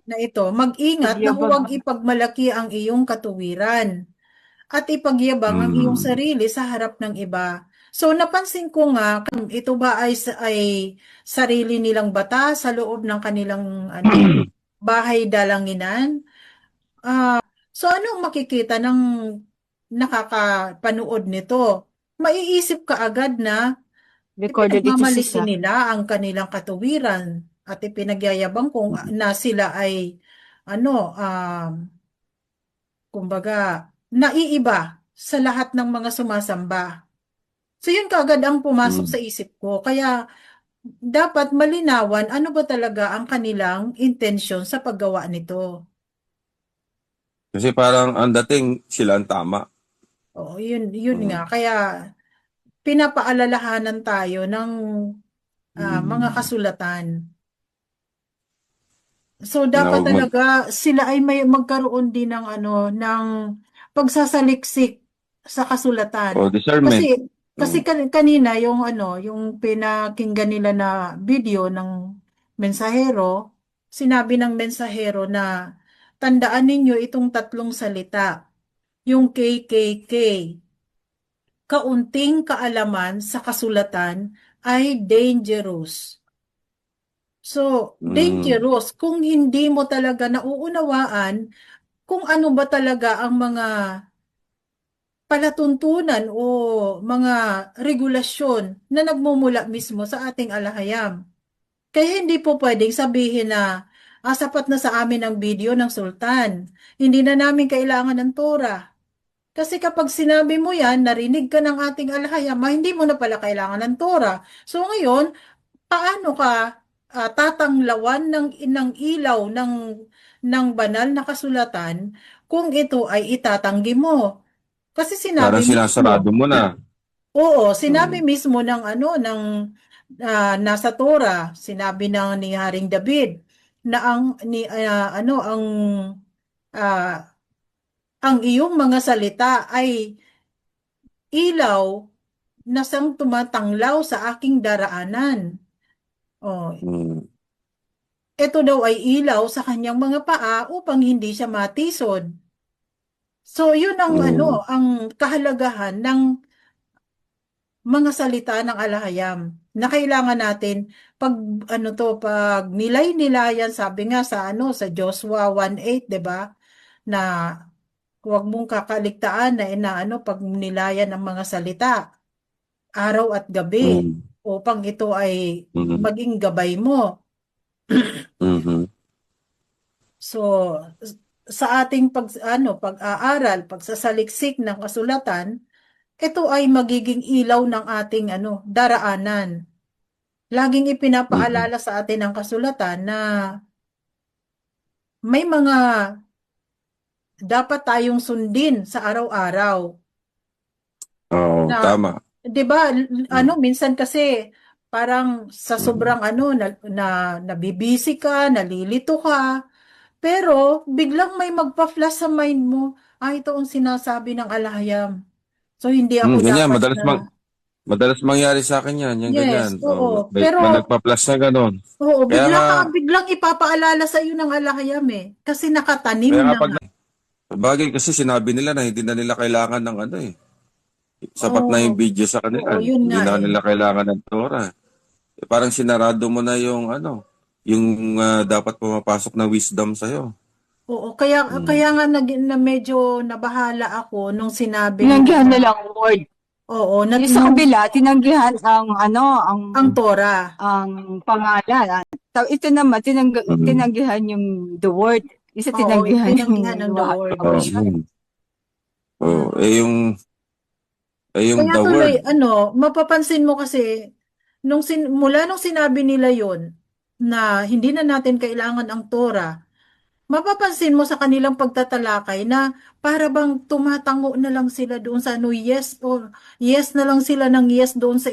na ito, mag-ingat na Pagyabang. huwag ipagmalaki ang iyong katuwiran at ipagyabang ang iyong Mm. sarili sa harap ng iba. So napansin ko nga, ito ba ay sarili nilang bata sa loob ng kanilang bahay dalanginan? So anong makikita ng nakakapanood nito? Maiisip ka agad na Recorded ito ipinagmamalaki sa. nila ang kanilang katuwiran at ipinagyayabang kung na sila ay ano, kumbaga, naiiba sa lahat ng mga sumasamba. So yun kaagad ang pumasok Mm. sa isip ko. Kaya dapat malinawan ano ba talaga ang kanilang intensyon sa paggawa nito. Kasi parang ang dating sila ang tama. Oo, yun nga. Mm. Kaya pinapaalalahanan tayo ng mga kasulatan. So Na dapat wag mag talaga sila ay may magkaroon din ng ng pagsasaliksik sa kasulatan. o discernment. Kasi Mm. kanina yung yung pinakinggan nila na video ng mensahero, sinabi ng mensahero na tandaan ninyo itong tatlong salita, yung KKK, kaunting kaalaman sa kasulatan ay dangerous. So, Mm. dangerous kung hindi mo talaga nauunawaan kung ano ba talaga ang mga palatuntunan o mga regulasyon na nagmumula mismo sa ating alahayam. Kaya hindi po pwedeng sabihin na sapat na sa amin ang video ng sultan. Hindi na namin kailangan ng Torah. Kasi kapag sinabi mo yan, narinig ka ng ating alahayam, hindi mo na pala kailangan ng Torah. So ngayon, paano ka tatanglawan ng ilaw ng banal na kasulatan kung ito ay itatanggi mo? Kasi sinabi Parang mismo, sinasarado mo na. oo, sinabi Mm. mismo ng nasa Torah, sinabi ng ni Haring David na ah, ang iyong mga salita ay ilaw na sang tumatanglaw sa aking daraanan. Oh, Mm. ito daw ay ilaw sa kanyang mga paa upang hindi siya matisod. So, yun ang Mm. ang kahalagahan ng mga salita ng alahayam na kailangan natin pag pag nilay-nilayan, sabi nga sa sa Joshua 1:8, 'di ba? Na huwag mong kakaligtaan na pag nilayan ng mga salita araw at gabi Mm. upang ito ay Mm. maging gabay mo. Mhm. So, sa ating pag-aaral, pagsasaliksik ng kasulatan, ito ay magiging ilaw ng ating daraanan. Laging Mhm. ipinapaalala sa atin ang kasulatan na may mga dapat tayong sundin sa araw-araw. Oo, Na, tama. 'di ba, Mm. minsan kasi parang sa Mm. sobrang nabibisi ka, nalilito ka, pero biglang may magpa-flash sa mind mo, ito ang sinasabi ng alahayam. So, hindi ako Ganyan, dapat na, madalas mangyari sa akin yan, yung yes, ganyan. oo. Oh, Pero, may nagpa-plus na gano'n. oo, Kaya nga, biglang ipapaalala sa iyo ng alahayam kasi nakatanim kaya na nga pag nga. bagay kasi sinabi nila na hindi na nila kailangan ng ano eh. Sapat na Oo, yung video sa oo, kanila. yun Hindi nga na nila kailangan ng Torah. Parang sinarado mo na yung ano, yung dapat pumapasok na wisdom sa'yo. Oo, kaya Mm. kaya nga na medyo nabahala ako nung sinabi nila Tinanggihan na, na lang word. oo, Yung sa kabila, tinanggihan ang ano, ang ang Torah. ang pangalan. Ito naman, Mm. tinanggihan yung the word. Isa Oo, tinanggihan itinanggihan yung ng the word. Yun. Mm. Oh, yung Kaya the tuloy, word. mapapansin mo kasi, mula nung sinabi nila yon na hindi na natin kailangan ang Torah, mapapansin mo sa kanilang pagtatalakay na para bang tumatango na lang sila doon sa yes, o yes na lang sila ng yes doon sa